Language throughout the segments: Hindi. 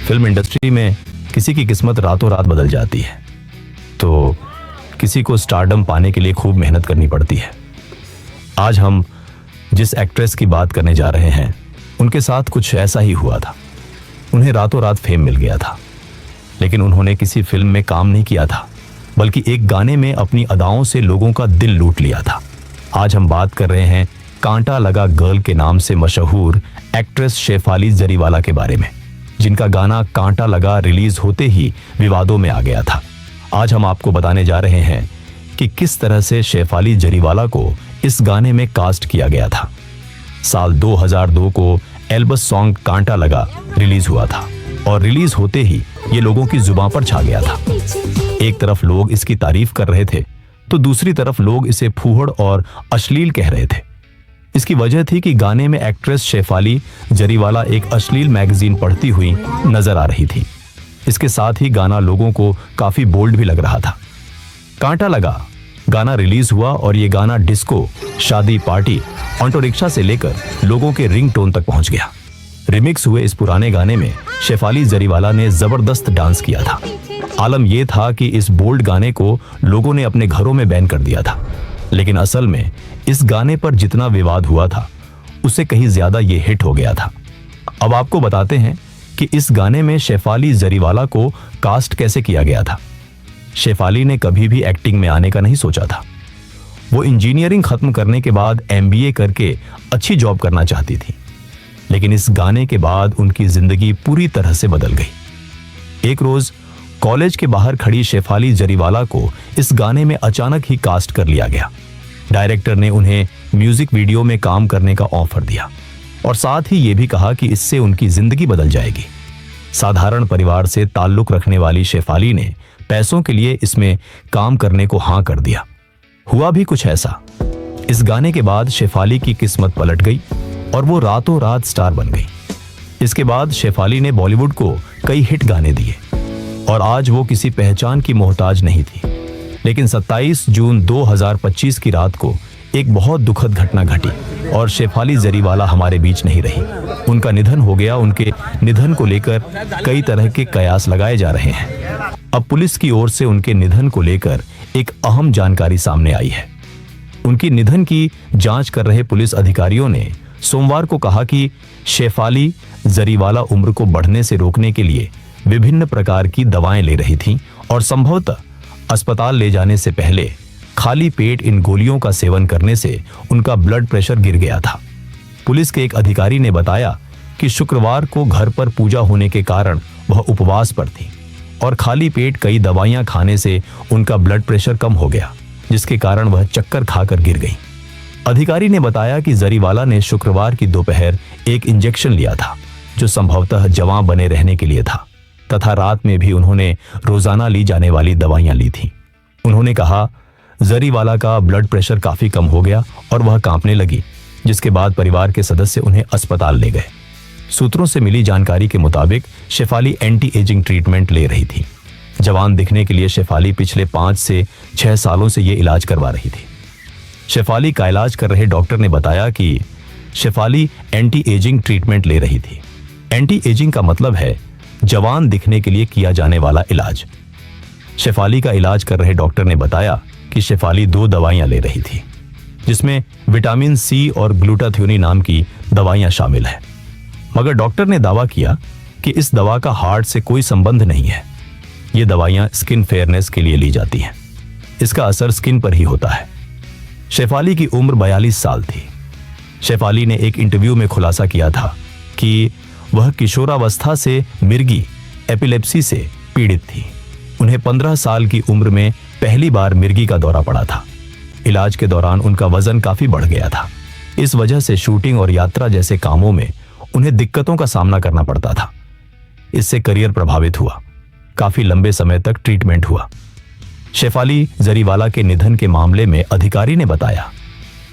फिल्म इंडस्ट्री में किसी की किस्मत रातों रात बदल जाती है, तो किसी को स्टारडम पाने के लिए खूब मेहनत करनी पड़ती है। आज हम जिस एक्ट्रेस की बात करने जा रहे हैं, उनके साथ कुछ ऐसा ही हुआ था। उन्हें रातों रात फेम मिल गया था, लेकिन उन्होंने किसी फिल्म में काम नहीं किया था, बल्कि एक गाने में अपनी अदाओं से लोगों का दिल लूट लिया था। आज हम बात कर रहे हैं कांटा लगा गर्ल के नाम से मशहूर एक्ट्रेस शेफाली जरीवाला के बारे में, जिनका गाना कांटा लगा रिलीज होते ही विवादों में आ गया था। आज हम आपको बताने जा रहे हैं कि किस तरह से शेफाली जरीवाला को इस गाने में कास्ट किया गया था। साल 2002 को एल्बस सॉन्ग कांटा लगा रिलीज हुआ था और रिलीज होते ही ये लोगों की जुबान पर छा गया था। एक तरफ लोग इसकी तारीफ कर रहे थे, तो दूसरी तरफ लोग इसे फूहड़ और अश्लील कह रहे थे। इसकी वजह थी कि गाने में एक्ट्रेस शेफाली जरीवाला एक अश्लील मैगजीन पढ़ती हुई नजर आ रही थी। इसके साथ ही गाना लोगों को काफी बोल्ड भी लग रहा था। कांटा लगा गाना रिलीज हुआ और ये गाना डिस्को, शादी, पार्टी, ऑटो रिक्शा से लेकर लोगों के रिंगटोन तक पहुंच गया। रिमिक्स हुए इस पुराने गाने में शेफाली जरीवाला ने जबरदस्त डांस किया था। आलम यह था कि इस बोल्ड गाने को लोगों ने अपने घरों में बैन कर दिया था, लेकिन असल में इस गाने पर जितना विवाद हुआ था, उससे कहीं ज्यादा ये हिट हो गया था। अब आपको बताते हैं कि इस गाने में शेफाली जरीवाला को कास्ट कैसे किया गया था। शेफाली ने कभी भी एक्टिंग में आने का नहीं सोचा था। वो इंजीनियरिंग खत्म करने के बाद MBA करके अच्छी जॉब करना चाहती थी, लेकिन इस गाने के बाद उनकी जिंदगी पूरी तरह से बदल गई। एक रोज कॉलेज के बाहर खड़ी शेफाली जरीवाला को इस गाने में अचानक ही कास्ट कर लिया गया। डायरेक्टर ने उन्हें म्यूजिक वीडियो में काम करने का ऑफर दिया और साथ ही ये भी कहा कि इससे उनकी जिंदगी बदल जाएगी। साधारण परिवार से ताल्लुक रखने वाली शेफाली ने पैसों के लिए इसमें काम करने को हाँ कर दिया। हुआ भी कुछ ऐसा। इस गाने के बाद शेफाली की किस्मत पलट गई और वो रातों रात स्टार बन गई। इसके बाद शेफाली ने बॉलीवुड को कई हिट गाने दिए और आज वो किसी पहचान की मोहताज नहीं थी। लेकिन 27 जून 2025 की रात को एक बहुत दुखद घटना घटी और शेफाली जरीवाला हमारे बीच नहीं रही। उनका निधन हो गया। उनके निधन को लेकर कई तरह के कयास लगाए जा रहे हैं। अब पुलिस की ओर से उनके निधन को लेकर एक अहम जानकारी सामने आई है। उनकी निधन की जांच कर रहे पुलिस अधिकारियों ने सोमवार को कहा कि शेफाली जरीवाला उम्र को बढ़ने से रोकने के लिए विभिन्न प्रकार की दवाएं ले रही थीं और संभवतः अस्पताल ले जाने से पहले खाली पेट इन गोलियों का सेवन करने से उनका ब्लड प्रेशर गिर गया था। पुलिस के एक अधिकारी ने बताया कि शुक्रवार को घर पर पूजा होने के कारण वह उपवास पर थी और खाली पेट कई दवाइयां खाने से उनका ब्लड प्रेशर कम हो गया, जिसके कारण वह चक्कर खाकर गिर गई। अधिकारी ने बताया कि जरीवाला ने शुक्रवार की दोपहर एक इंजेक्शन लिया था, जो संभवतः जवां बने रहने के लिए था, तथा रात में भी उन्होंने रोजाना ली जाने वाली दवाइयां ली थी। उन्होंने कहा जरीवाला का ब्लड प्रेशर काफी कम हो गया और वह कांपने लगी, जिसके बाद परिवार के सदस्य उन्हें अस्पताल ले गए। सूत्रों से मिली जानकारी के मुताबिक शेफाली एंटी एजिंग ट्रीटमेंट ले रही थी। जवान दिखने के लिए शेफाली पिछले 5 से 6 सालों से ये इलाज करवा रही थी। शेफाली का इलाज कर रहे डॉक्टर ने बताया कि शेफाली एंटी एजिंग ट्रीटमेंट ले रही थी। एंटी एजिंग का मतलब है जवान दिखने के लिए किया जाने वाला इलाज। शेफाली का इलाज कर रहे डॉक्टर ने बताया कि शेफाली 2 दवाइयां ले रही थी, जिसमें विटामिन C और ग्लूटाथियोनी नाम की दवाइयां शामिल है। मगर डॉक्टर ने दावा किया कि इस दवा का हार्ट से कोई संबंध नहीं है। ये दवाइयां स्किन फेयरनेस के लिए ली जाती हैं। इसका असर स्किन पर ही होता है। शेफाली की उम्र 42 साल थी। शेफाली ने एक इंटरव्यू में खुलासा किया था कि वह किशोरावस्था से मिर्गी एपिलेप्सी से पीड़ित थी। उन्हें 15 साल की उम्र में पहली बार मिर्गी का दौरा पड़ा था। इलाज के दौरान उनका वजन काफी बढ़ गया था। इस वजह से शूटिंग और यात्रा जैसे कामों में उन्हें दिक्कतों का सामना करना पड़ता था। इससे करियर प्रभावित हुआ। काफी लंबे समय तक ट्रीटमेंट हुआ। शेफाली जरीवाला के निधन के मामले में अधिकारी ने बताया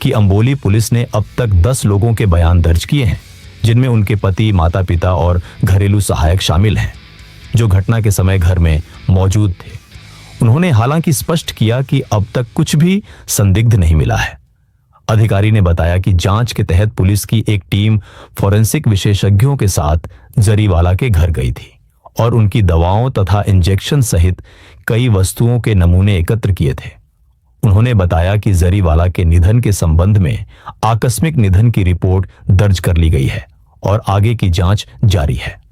कि अंबोली पुलिस ने अब तक 10 लोगों के बयान दर्ज किए हैं, जिनमें उनके पति, माता पिता और घरेलू सहायक शामिल हैं, जो घटना के समय घर में मौजूद थे। उन्होंने हालांकि स्पष्ट किया कि अब तक कुछ भी संदिग्ध नहीं मिला है। अधिकारी ने बताया कि जांच के तहत पुलिस की एक टीम फोरेंसिक विशेषज्ञों के साथ जरीवाला के घर गई थी और उनकी दवाओं तथा इंजेक्शन सहित कई वस्तुओं के नमूने एकत्र किए थे। उन्होंने बताया कि जरीवाला के निधन के संबंध में आकस्मिक निधन की रिपोर्ट दर्ज कर ली गई है और आगे की जांच जारी है।